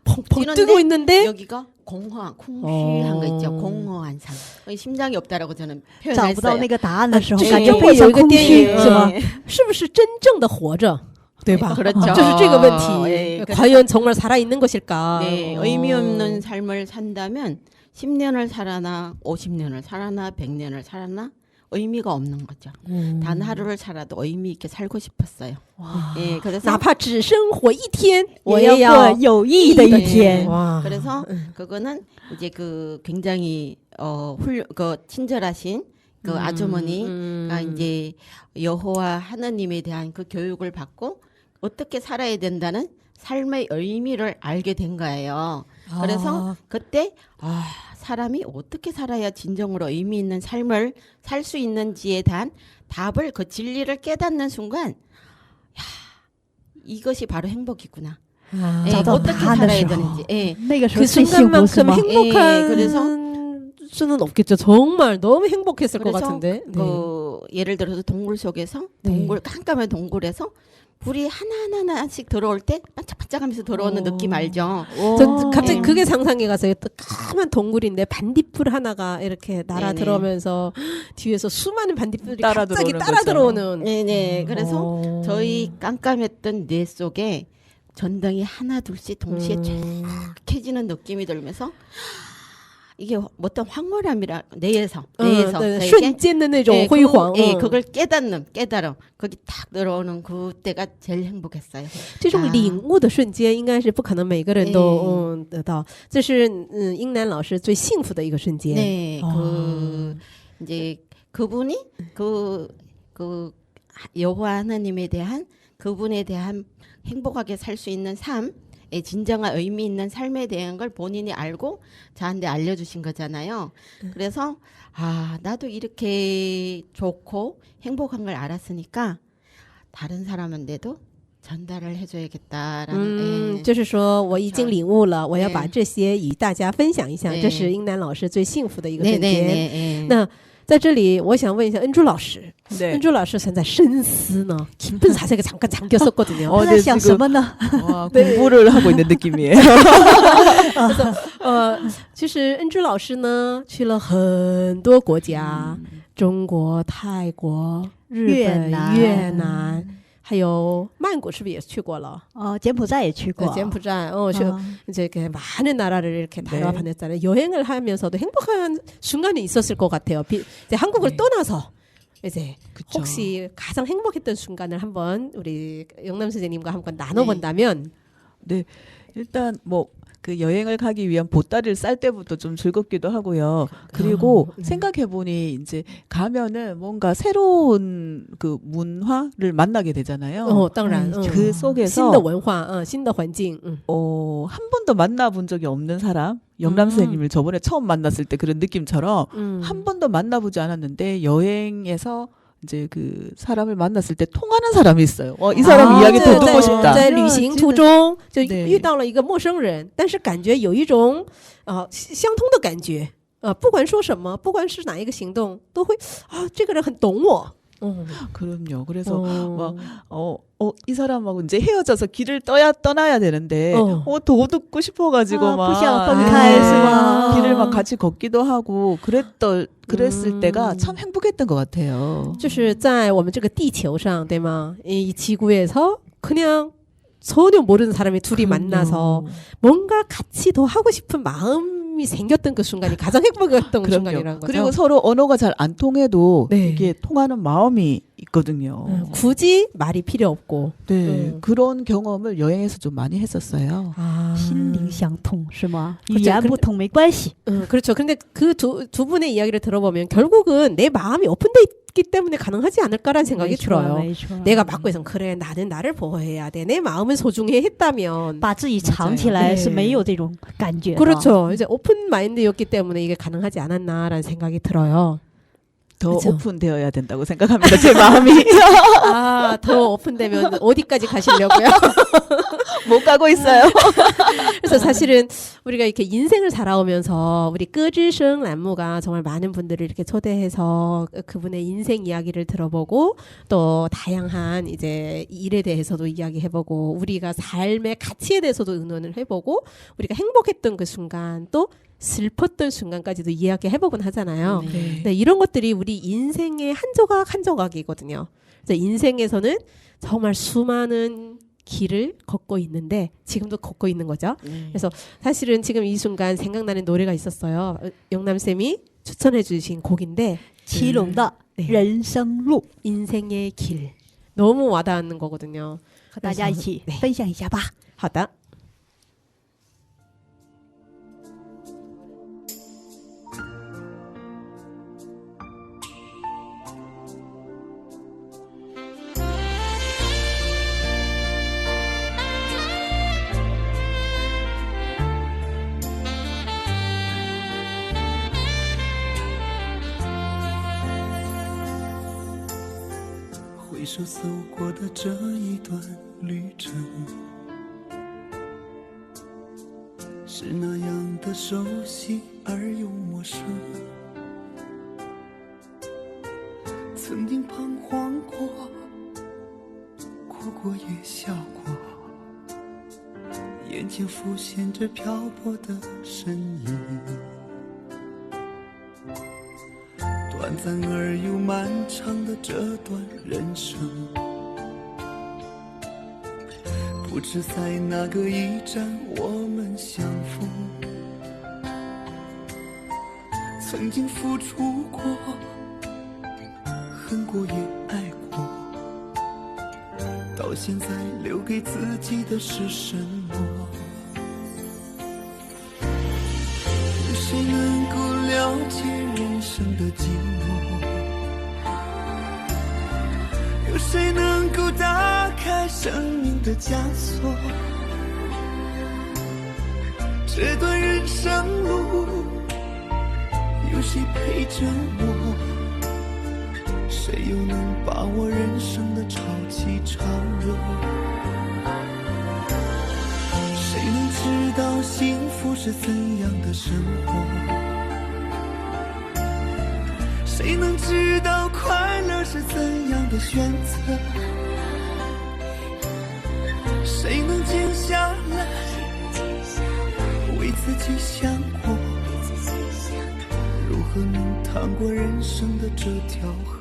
펑펑 뜨고 있는데 여기가 공허한 쿵시한 거 있죠. 공허한 삶. 심장이 없다라고 저는 找不到 표현했어요. 那个答案的时候，就是感觉因为非常有一个电空虚，影是吗？是不是真正的活着？对吧？ 그렇죠. 就是这个问题 예, 과연 정말 살아있는 것일까? 네, 의미 없는 삶을 산다면 10년을 살아나 50년을 살아나 100년을 살아나 의미가 없는 거죠. 단 하루를 살아도 의미 있게 살고 싶었어요. 예, 그래서 哪怕只生活一天，我也要过也要有意义的一天。 와. 그래서 그거는 이제 그 굉장히 그 친절하신 그 아주머니가 이제 여호와 하나님에 대한 그 교육을 받고 어떻게 살아야 된다는 삶의 의미를 알게 된 거예요. 그래서 그때 사람이 어떻게 살아야 진정으로 의미 있는 삶을 살 수 있는지에 대한 답을 그 진리를 깨닫는 순간 야, 이것이 바로 행복이구나. 예,找到 어떻게 答案的 살아야 时候 되는지. 예. 那个时候 그 最幸福是 순간만큼 吗？ 행복한 예, 그래서 수는 없겠죠. 정말 너무 행복했을 것 그래서 같은데. 네. 그 예를 들어서 동굴 속에서 네. 동굴 깜깜한 동굴에서 불이 하나씩 들어올 때 반짝반짝하면서 들어오는 느낌 알죠? 저 갑자기 네. 그게 상상이 가서요. 또 까만 동굴인데 반딧불 하나가 이렇게 날아 네네. 들어오면서 뒤에서 수많은 반딧불이 따라 갑자기 들어오는 따라 거죠. 들어오는. 네네. 그래서 저희 깜깜했던 뇌 속에 전등이 하나 둘씩 동시에 쫙 켜지는 느낌이 들면서 이게 어떤 황홀함이라 뇌에서 저에게 瞬间的那种 예, 辉煌。 그걸 깨달음 거기 딱 들어오는 그때가 제일 행복했어요. 这种领悟的瞬间，应该是不可能每个人都네. 得到。这是英南老师最幸福的一个瞬间。 네, 어. 이제 그분이 그 여호와 하나님에 대한 그분에 대한 행복하게 살 수 있는 삶, 진정한 의미 있는 삶에 대한 걸 본인이 알고 저한테 알려주신 거잖아요. 그래서 나도 이렇게 좋고 행복한 걸 알았으니까 다른 사람한테도 전달을 해줘야겠다라는. 就是说我已经领悟了，我要 네. 把这些与大家分享一下， 네. 这是英南老师最幸福的一个瞬间。 네네네. 那在这里，我想问一下恩珠老师， 네. 恩珠老师现在深思呢， 깊은 사색에 잠깐 잠겼었거든요. 他在想什么呢？ 와, 공부를 하고 있는 느낌이에요. 其实恩珠老师呢去了很多国家，中国、泰国、日本、越南，还有曼谷，是不是也去过了？柬埔寨也去过。 柬埔寨, 어. 이제 그 많은 나라를 이렇게 네. 다녀봤잖아요. 여행을 하면서도 행복한 순간이 있었을 것 같아요. 이제 한국을 네. 떠나서 이제 그쵸. 혹시 가장 행복했던 순간을 한번 우리 영남 선생님과 한번 나눠본다면, 네. 일단 뭐 그 여행을 가기 위한 보따리를 쌀 때부터 좀 즐겁기도 하고요. 그리고 생각해 보니 이제 가면은 뭔가 새로운 그 문화를 만나게 되잖아요. 当然, 그 속에서 新的文化, 新的环境, 한 번도 만나본 적이 없는 사람, 영남 선생님을 저번에 처음 만났을 때 그런 느낌처럼 한 번도 만나보지 않았는데 여행에서 이제 그 사람을 만났을 때 통하는 사람이 있어요. 이 사람 이야기 더 듣고 싶다. 在旅行途中就 네. 遇到了一个陌生人，但是感觉有一种相通的感觉，不管说什么，不管是哪一个行动，都会这个人很懂我。 그럼요. 그래서 막 이 사람하고 이제 헤어져서 길을 떠나야 되는데 더 듣고 싶어가지고 막 길을 막 같이 걷기도 하고 그랬을 때가 참 행복했던 것 같아요. 就是在我们这个地球上，对吗？이 지구에서 그냥 전혀 모르는 사람이 둘이 만나서 뭔가 같이 더 하고 싶은 마음이 생겼던 그 순간이 가장 행복했던 순간이라는 거죠. 그리고 서로 언어가 잘 안 통해도 네. 이게 통하는 마음이 있거든요. 굳이 말이 필요 없고. 네, 그런 경험을 여행에서 좀 많이 했었어요. 心灵相通是吗？ 그렇죠. 语言不通没关系。 그렇죠. 근데 그 두 분의 이야기를 들어보면 결국은 내 마음이 오픈돼 있기 때문에 가능하지 않을까라는 생각이 들어요. 没错 내가 받고 있으면 그래 나는 나를 보호해야 돼. 내 마음은 소중해 했다면. 把自己藏起来 맞아요. 是没有这种感觉的。 그렇죠. 이제 오픈 마인드였기 때문에 이게 가능하지 않았나라는 생각이 들어요. 더 그쵸. 오픈되어야 된다고 생각합니다. 제 마음이. 더 오픈되면 어디까지 가시려고요? 못 가고 있어요. 그래서 사실은 우리가 이렇게 인생을 살아오면서 우리 끄지성 란무가 정말 많은 분들을 이렇게 초대해서 그분의 인생 이야기를 들어보고 또 다양한 이제 일에 대해서도 이야기해보고 우리가 삶의 가치에 대해서도 의논을 해보고 우리가 행복했던 그 순간 또 슬펐던 순간까지도 이야기해보곤 하잖아요. 네. 네, 이런 것들이 우리 인생의 한 조각 한 조각이거든요. 그래서 인생에서는 정말 수많은 길을 걷고 있는데 지금도 걷고 있는 거죠. 그래서 사실은 지금 이 순간 생각나는 노래가 있었어요. 영남쌤이 추천해 주신 곡인데 祁隆的 네. 人生路， 인생의 길. 너무 와닿는 거거든요. 和大家一起 네. 分享一下吧。好的。回首走过的这一段旅程，是那样的熟悉而又陌生。曾经彷徨过，哭过也笑过，眼前浮现着漂泊的身影，短暂而又漫长的这段人生，不知在哪个驿站我们相逢，曾经付出过，恨过也爱过，到现在留给自己的是什么？有谁能够了解人生的寂寞？有谁能够打开生命的枷锁？这段人生路，有谁陪着我？谁又能把握人生的潮起潮落？谁能知道幸福是怎样的生活？谁能知道快乐是怎样的选择？谁能静下来为自己想过？如何能趟过人生的这条河？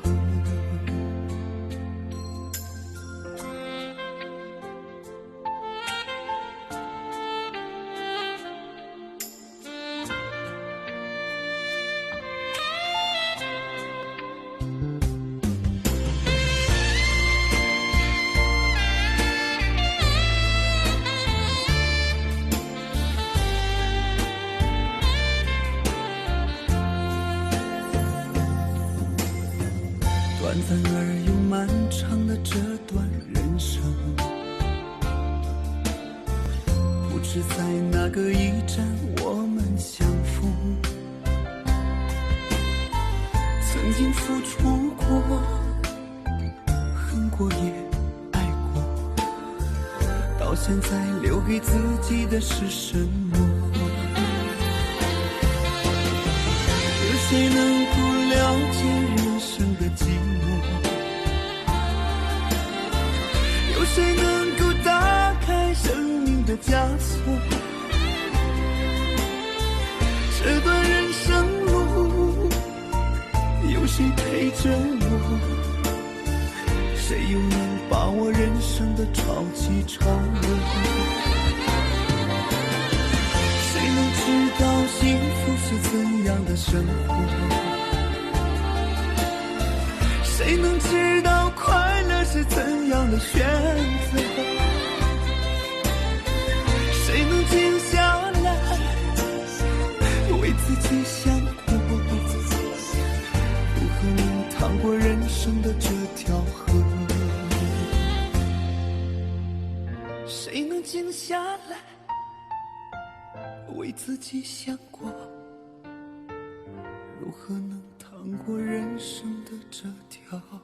短暂而又漫长的这段人生，不知在哪个驿站我们相逢，曾经付出过，恨过也爱过，到现在留给自己的是什么？有谁能够了解人生的寂寞？有谁能够打开生命的枷锁？这段人生路，有谁陪着我？谁又能把握人生的潮起潮落？谁能知道幸福是怎样的生活？谁能知道快乐是怎样的选择？谁能静下来为自己想过？如何能趟过人生的这条河？谁能静下来为自己想过？如何能趟过人生的这条河？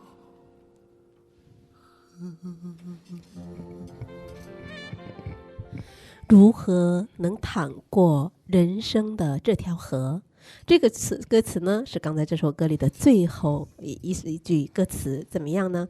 如何能淌过人生的这条河？这个歌词呢，是刚才这首歌里的最后一句歌词，怎么样呢？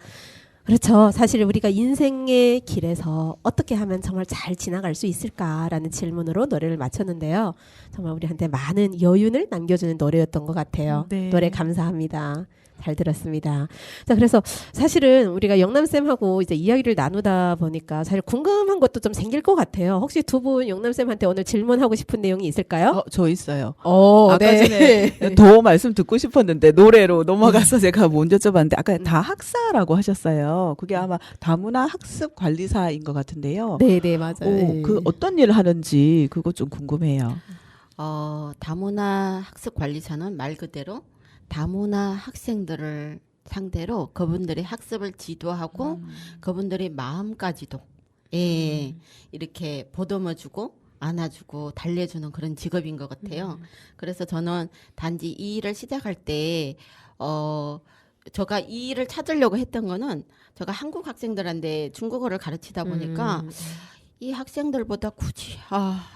그렇죠. 사실 우리가 인생의 길에서 어떻게 하면 정말 잘 지나갈 수 있을까라는 질문으로 노래를 마쳤는데요. 정말 우리한테 많은 여운을 남겨주는 노래였던 것 같아요. 네. 노래 감사합니다. 잘 들었습니다. 자, 그래서 사실은 우리가 영남쌤하고 이제 이야기를 나누다 보니까 사실 궁금한 것도 좀 생길 것 같아요. 혹시 두 분 영남쌤한테 오늘 질문하고 싶은 내용이 있을까요? 저 있어요. 오, 아까 네. 전에 더 말씀 듣고 싶었는데 노래로 넘어가서 제가 못 여쭤봤는데 아까 다학사라고 하셨어요. 그게 아마 다문화 학습 관리사인 것 같은데요. 네, 네, 맞아요. 그 어떤 일을 하는지 그거 좀 궁금해요. 다문화 학습 관리사는 말 그대로 다문화 학생들을 상대로 그분들이 학습을 지도하고 그분들이 마음까지도 이렇게 보듬어주고 안아주고 달래주는 그런 직업인 것 같아요. 그래서 저는 단지 이 일을 시작할 때 제가 이 일을 찾으려고 했던 거는 제가 한국 학생들한테 중국어를 가르치다 보니까 이 학생들보다 굳이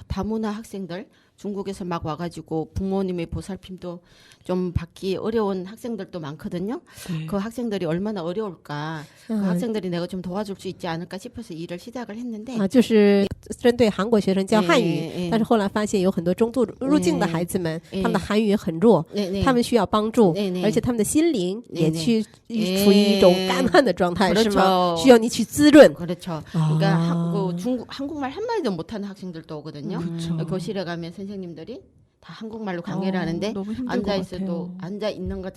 다문화 학생들 중국에서 막 와가지고 부모님의 보살핌도 좀 받기 어려운 학생들도 많거든요. 그 학생들이 얼마나 어려울까. 그 학생들이 내가 좀 도와줄 수 있지 않을까 싶어서 일을 시작을 했는데 啊，就是针对韩国学生教汉语， 예, 예. 但是后来发现有很多中途入境的孩子们， 예. 他们的韩语很弱， 네, 네. 他们需要帮助， 네, 네. 而且他们的心灵也 네, 去 네. 处于一种干旱的状态，是吗？ 그렇죠. 需要你去滋润。 그렇죠. 아. 그러니까 한국말 한마디도 못하는 학생들도 오거든요. 그렇죠. 교실에 가면 선생님들이 다 한국말로 강의를 하는데 너무 힘들 것 앉아 있어도 같아요. 앉아 있는 것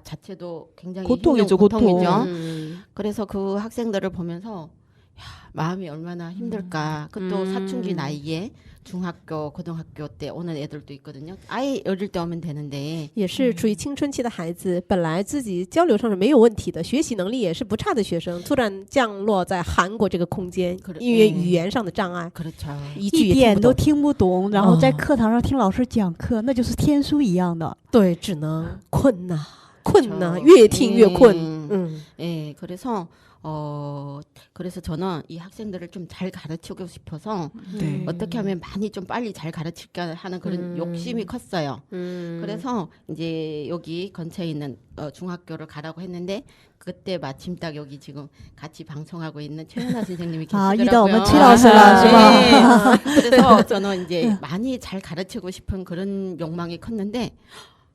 자체도 굉장히 고통이죠, 고통이죠. 음. 그래서 그 학생들을 보면서 야, 마음이 얼마나 힘들까. 그것도 사춘기 나이에 중학교, 고등학교 때 오는 애들도 있거든요. 아예 어릴 때 오면 되는데 也是处于青春期的孩子，本来自己交流上是没有问题的，学习能力也是不差的学生，突然降落在韩国这个空间，因为语言上的障碍， 그렇죠. 一句一点都也听不懂，听不懂，然后在课堂上听老师讲课，那就是天书一样的。对，只能困呐，困呐， 그렇죠. 越听越困。 음. 예, 그래서 저는 이 학생들을 좀 잘 가르치고 싶어서 네. 어떻게 하면 많이 좀 빨리 잘 가르칠까 하는 그런 욕심이 컸어요. 그래서 이제 여기 근처에 있는 중학교를 가라고 했는데 그때 마침 딱 여기 지금 같이 방송하고 있는 최연아 선생님이 아, 계시더라고요. 遇到我们崔老师了，是吧？ 네. 그래서 저는 이제 많이 잘 가르치고 싶은 그런 욕망이 컸는데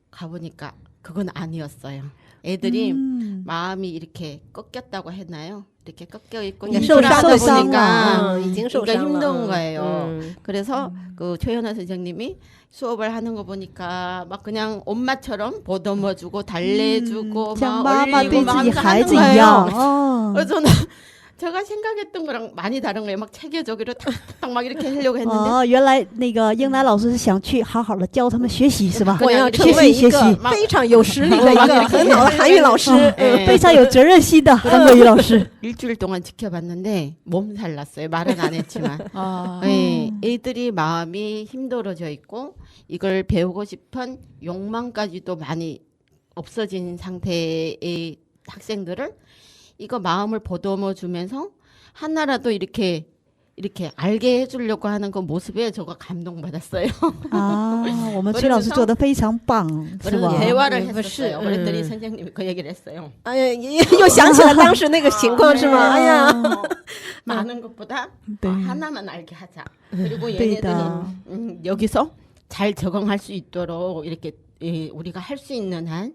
가보니까 그건 아니었어요. 애들이 마음이 이렇게 꺾였다고 했나요? 이렇게 꺾여 있고 受伤的心 보니까 已经受 그러니까 伤了， 힘든 거예요. 嗯 그래서 그 최연아 선생님이 수업을 하는 거 보니까 막 그냥 엄마처럼 보듬어주고 달래주고 像 막 妈妈 얼리고 对 막 自己 하면서 孩 하는 子一样。 거예요. 哦， 그래서 저는 제가 생각했던 거랑 많이 다른 거예요. 막 체계적으로 탁탁 막 이렇게 하려고 했는데 哦，原来那个英男老师是想去好好的教他们学习，是吧？我要成学为一个习学习，非常有实力的一个很好的韩语老师。 예. 非常有责任心的韩国语老师。 일주일 동안 지켜봤는데 몸살 났어요. 말은 안 했지만. 아, 예, 애들이 마음이 힘들어져 있고 이걸 배우고 싶은 욕망까지도 많이 없어진 상태의 학생들을 이거 마음을 보듬어 주면서 하나라도 이렇게 알게 해주려고 하는 그 모습에 저가 감동받았어요. 啊，我们崔老师做的非常棒，是 그래서 吧？ 대화를 예, 했었어요. 음. 그랬더니 선생님이 그 얘기를 했어요. 哎呀，又想起了当时那个情况是吗？哎呀， 많은 것보다 네. 하나만 알게 하자. 그리고 对 얘네들이 的， 여기서 잘 적응할 수 있도록 이렇게 우리가 할 수 있는 한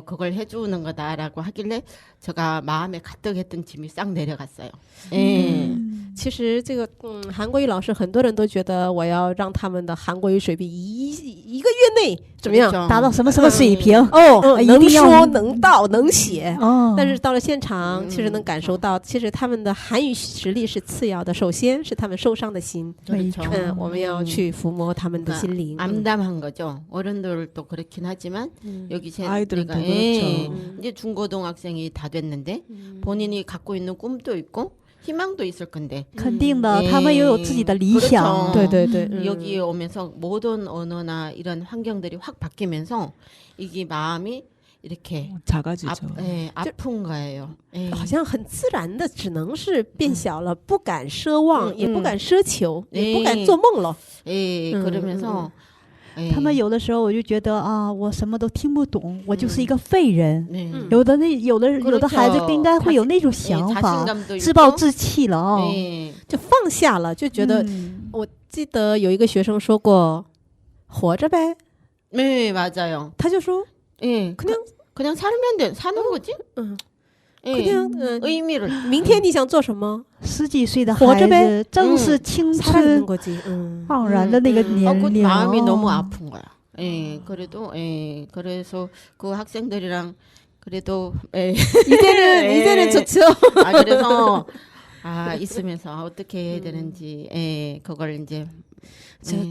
그걸 해주는 거다라고 하길래 제가 마음에 가득했던 짐이 싹 내려갔어요. 예. 其实这个韩国语老师很多人都觉得我要让他们的韩国语水平一个月内怎么样？ 그렇죠. 达到什么什么水平？哦，能一定要说能道能写。哦，但是到了现场，其实能感受到，其实他们的韩语实力是次要的，首先是他们受伤的心。 그렇죠. 我们要去抚摸他们的心灵。 암담한 거죠. 어른들도 그렇긴 하지만 여기 제 아이들은 내가, 또 그렇죠. 이제 중고등학생이 다 됐는데 본인이 갖고 있는 꿈도 있고 희망도 있을 건데 肯定的，他们也有自己的理想。 그렇죠. 对对对， 여기에 오면서 모든 언어나 이런 환경들이 확 바뀌면서 이게 마음이 이렇게 작아지죠. 아픈 거예요. 好像很自然的，只能是变小了，不敢奢望，也不敢奢求，也不敢做梦了。 그러면서 他们有的时候我就觉得啊，我什么都听不懂，我就是一个废人。 네. 有的孩子应该会有那种想法， 자신감도 自暴 있고 自弃了哦。 네. 就放下了，就觉得。我记得有一个学生说过，活着呗， 네, 맞아요. 他就说 예. 그냥 사는 거지? 응. 예. 그냥 의미를 明天你想做什么？十几岁的活着孩呗子正是青 살아있는 春 거지. 盎然的那个 그 年龄， 마음이 哦 너무 아픈 거야. 예, 그래도 그래서 그 학생들이랑 그래도 이제는 좋죠. 그래서 있으면서 어떻게 해야 되는지 그걸 이제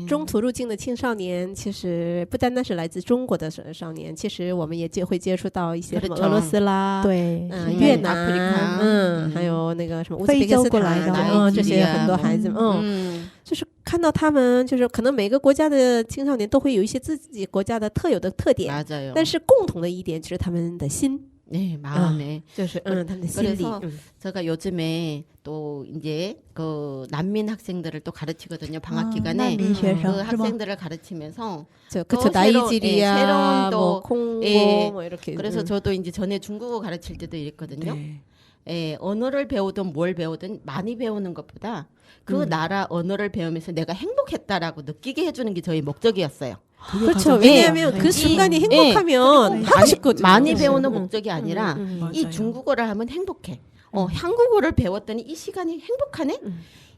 中途入境的青少年，其实不单单是来自中国的少年，其实我们也会接触到一些什么俄罗斯啦，对，越南， 아프리카 还有那个什么乌兹别克斯非洲过来的坦，这些很多孩子们，就是看到他们，就是可能每个国家的青少年都会有一些自己国家的特有的特点， 맞아요. 但是共同的一点就是他们的心 네, 마음에. 就是他们的心理 그래서 제가 요즘에 또 이제 그 난민 학생들을 또 가르치거든요. 방학 기간에. 难民学 그 生是吗？ 학생들을 가르치면서 그쵸 또 나이지리아, 새로운 또, 뭐 콩고 예, 뭐 이렇게 그래서 저도 이제 전에 중국어 가르칠 때도 이랬거든요. 네. 예, 언어를 배우든 뭘 배우든 많이 배우는 것보다 그 나라 언어를 배우면서 내가 행복했다라고 느끼게 해주는 게 저희 목적이었어요. 그렇죠. 왜냐하면 그 순간이 행복하면 하고 싶거든요. 많이 배우는 목적이 아니라 이 맞아요. 중국어를 하면 행복해. 한국어를 배웠더니 이 시간이 행복하네.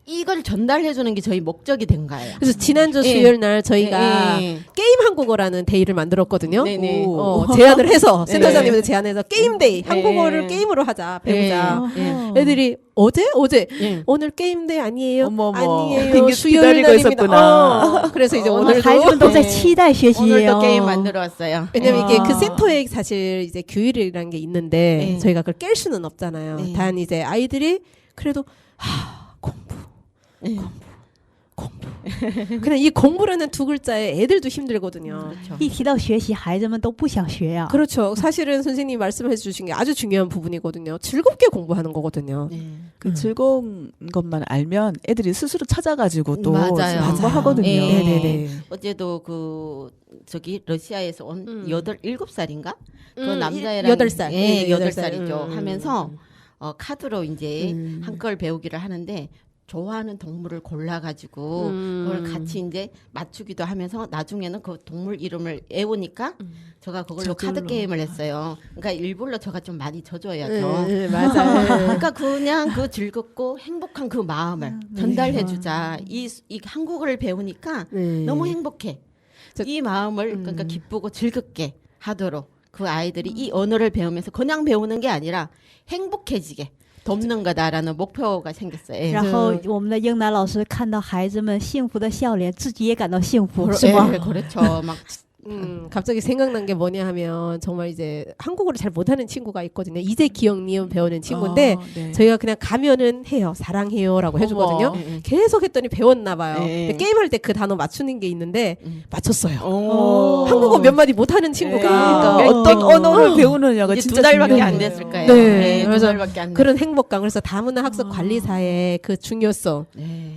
이걸 전달해주는 게 저희 목적이 된 거예요. 그래서 지난주 예. 수요일 날 저희가 예, 예. 게임 한국어라는 데이를 만들었거든요. 네네. 제안을 해서 네. 센터장님한테 제안해서 게임 데이 네. 한국어를 게임으로 하자 배우자. 예, 애들이 어제 예. 오늘 게임 데이 아니에요? 어머머. 아니에요. 굉장히 수요일 기다리고 날입니다. 있었구나. 그래서 이제 오늘 오늘도 孩子们都在期待学习 오늘도 哦。 게임 만들어 왔어요. 왜냐면 이게 그 와. 센터에 사실 이제 교일이라는 게 있는데 네. 저희가 그걸 깰 수는 없잖아요. 네. 단 이제 아이들이 그래도 공부 네. 그냥 이 공부라는 두 글자에 애들도 힘들거든요. 그렇죠. 一提到学习，孩子们都不想学呀、 그렇죠. 사실은 선생님이 말씀해 주신 게 아주 중요한 부분이거든요. 즐겁게 공부하는 거거든요. 네. 그 즐거운 것만 알면 애들이 스스로 찾아가지고 또 맞아요. 공부하거든요. 예. 네네네. 어제도 그 저기 러시아에서 온 7살인가? 그 음, 남자애랑 8살. 예, 네, 8살이죠. 음. 하면서 카드로 이제 음. 한글 배우기를 하는데 좋아하는 동물을 골라가지고 그걸 같이 이제 맞추기도 하면서 나중에는 그 동물 이름을 외우니까 제가 그걸로 카드 게임을 했어요. 그러니까 일부러 제가 좀 많이 져줘야죠. 맞아요. 그러니까 그냥 그 즐겁고 행복한 그 마음을 전달해주자. 이 한국어를 배우니까 네. 너무 행복해. 이 마음을 그러니까 기쁘고 즐겁게 하도록 그 아이들이 이 언어를 배우면서 그냥 배우는 게 아니라 행복해지게 돕는 거다라는 목표가 생겼어요. 예. 然后我们的英男老师看到孩子们幸福的笑脸，自己也感到幸福，是吗？ 예, 그렇죠. 막 갑자기 생각난 게 뭐냐 하면 정말 이제 한국어를 잘 못하는 친구가 있거든요. 이제 기억 니은 배우는 친구인데 네. 저희가 그냥 가면은 해요. 사랑해요라고 해주거든요. 예, 예. 계속 했더니 배웠나 봐요. 네. 근데 게임할 때 그 단어 맞추는 게 있는데 맞췄어요. 오. 한국어 몇 마디 못하는 친구가 그러니까 네. 어떤 언어를 배우느냐가 이제 진짜 2달밖에 중요해요. 안 됐을 거예요. 네. 두 그래서 달밖에 안 그런 행복감. 그래서 다문화 학습 관리사의 그 중요성. 네.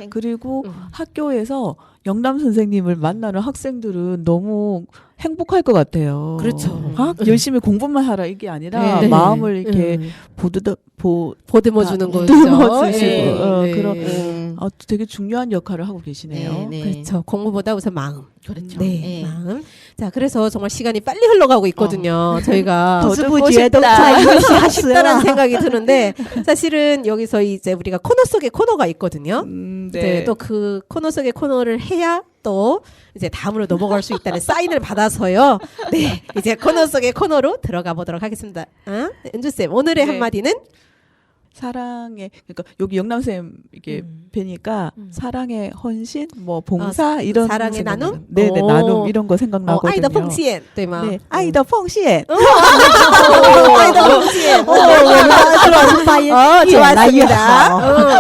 그리고 학교에서 영남 선생님을 만나는 학생들은 너무 행복할 것 같아요. 그렇죠. 열심히 공부만 하라 이게 아니라 네. 마음을 이렇게 보듬어 주는 거죠. 보듬어 주시고 네. 그런 음. 되게 중요한 역할을 하고 계시네요. 네, 네. 그렇죠. 공부보다 우선 마음. 그렇죠. 네, 예. 마음. 자, 그래서 정말 시간이 빨리 흘러가고 있거든요. 저희가 不知 듣고 不觉都 싶다. 快1个小时 싶다라는 了。 생각이 드는데 사실은 여기서 이제 우리가 코너 속에 코너가 있거든요. 네. 또 그 코너 속에 코너를 해야 또 이제 다음으로 넘어갈 수 있다는 사인을 받아서요. 네, 이제 코너 속의 코너로 들어가 보도록 하겠습니다. 네, 은주쌤, 오늘의 네. 한마디는? 사랑의 그러니까 여기 영남쌤 이게 뵈니까 사랑의 헌신, 뭐 봉사 이런 사랑의 생각 나눔? 네네 오. 나눔 이런 거 생각나거든요. 爱的奉献，对吗？ 네, 아이더 펑시엔. 爱的奉献，我们的朱老师发音越来越好。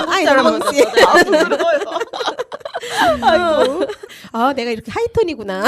爱的奉献。 내가 이렇게 하이톤이구나.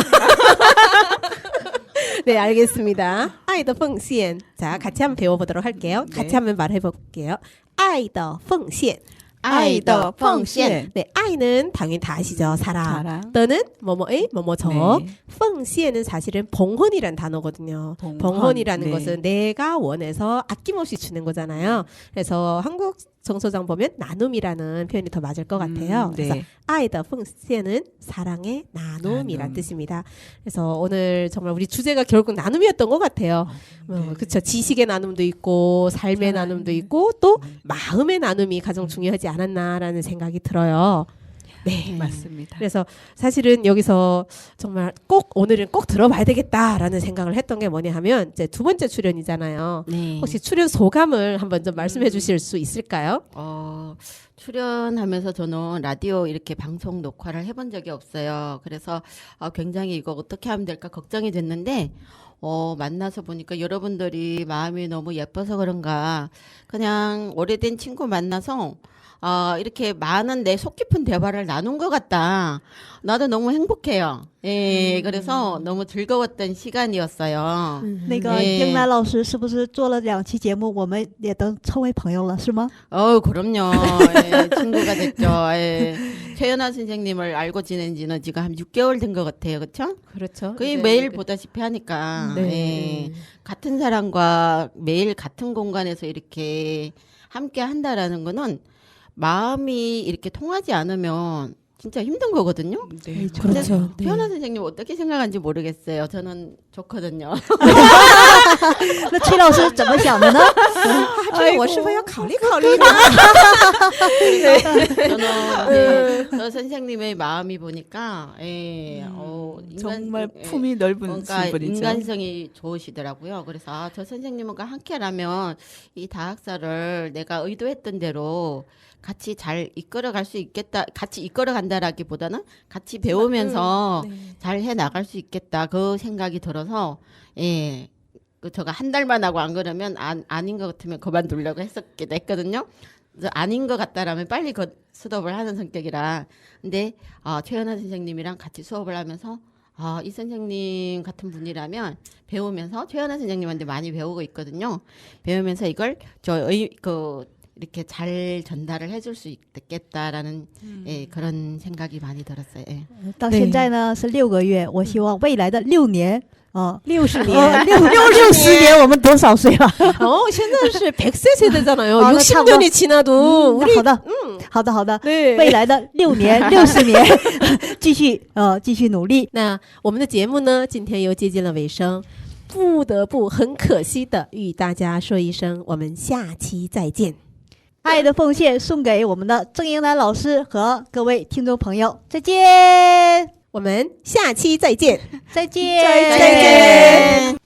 네, 알겠습니다. 爱的奉献. 자, 같이 한번 배워보도록 할게요. 같이 한번 말해볼게요. 爱的奉献. 爱的奉献. 네,愛는 당연히 다 아시죠? 사랑. 사랑. 너는 뭐뭐의 뭐뭐저. 네. 奉献은 사실은 봉헌이란 단어거든요. 봉헌. 봉헌이라는 네. 것은 내가 원해서 아낌없이 주는 거잖아요. 그래서 한국 정서장 보면 나눔이라는 표현이 더 맞을 것 같아요. 그래서 愛的奉献은 사랑의 나눔이란 나눔. 뜻입니다. 그래서 오늘 정말 우리 주제가 결국 나눔이었던 것 같아요. 그렇죠. 지식의 나눔도 있고 삶의 나눔도 있고 또 마음의 나눔이 가장 중요하지 않았나라는 생각이 들어요. 네. 맞습니다. 그래서 사실은 여기서 정말 꼭 오늘은 꼭 들어봐야 되겠다라는 생각을 했던 게 뭐냐 하면 이제 두 번째 출연이잖아요. 네. 혹시 출연 소감을 한번 좀 말씀해 주실 수 있을까요? 출연하면서 저는 라디오 이렇게 방송 녹화를 해본 적이 없어요. 그래서 굉장히 이거 어떻게 하면 될까 걱정이 됐는데 만나서 보니까 여러분들이 마음이 너무 예뻐서 그런가 그냥 오래된 친구 만나서 이렇게 많은 내 속 깊은 대화를 나눈 것 같다. 나도 너무 행복해요. 예, 그래서 너무 즐거웠던 시간이었어요. 那个 네 英兰老师是不是做了2期节目，我们也都成为朋友了，是吗？ 그럼요. 예, 친구가 됐죠. 예. 최연아 선생님을 알고 지낸 지는 지금 한 6개월 된 것 같아요. 그렇죠? 그렇죠. 거의 이제 매일 보다시피 하니까. 네. 예. 같은 사람과 매일 같은 공간에서 이렇게 함께 한다라는 거는 마음이 이렇게 통하지 않으면 진짜 힘든 거거든요. 네. 그렇죠. 네. 최연아 선생님 어떻게 생각하는지 모르겠어요. 저는 좋거든요. 那崔老师怎么想的呢？我是否要考虑考虑呢？ 저는 저 선생님의 마음이 보니까 정말 예, 품이 넓은 그러니까 분이죠. 인간성이 좋으시더라고요. 그래서 저 선생님과 함께라면 이 다학사를 내가 의도했던 대로 같이 잘 이끌어갈 수 있겠다. 같이 이끌어간다라기보다는 같이 배우면서 잘 해 나갈 수 있겠다. 그 생각이 들어서 예. 제가 한 달만 하고 안 그러면 아닌 것 같으면 그만두려고 했거든요. 그래서 아닌 것 같다라면 빨리 수업을 하는 성격이라. 근데 최연아 선생님이랑 같이 수업을 하면서 이 선생님 같은 분이라면 배우면서 최연아 선생님한테 많이 배우고 있거든요. 배우면서 이걸 이렇게 잘 전달을 해줄 수 있겠다라는 예, 그런 생각이 많이 들었어요. 예. 到现在呢是6个月，我希望未来的6年60年60年我们多少岁了？ 现在是 100세 세대잖아요. 那差不多 60년이 지나도 우리 好的，好的，好的， 네. 未来的6年、60年，继续努力。那我们的节目呢，今天又接近了尾声，不得不很可惜的与大家说一声，我们下期再见。爱的奉献送给我们的郑英兰老师和各位听众朋友，再见，我们下期再见。再见，再见。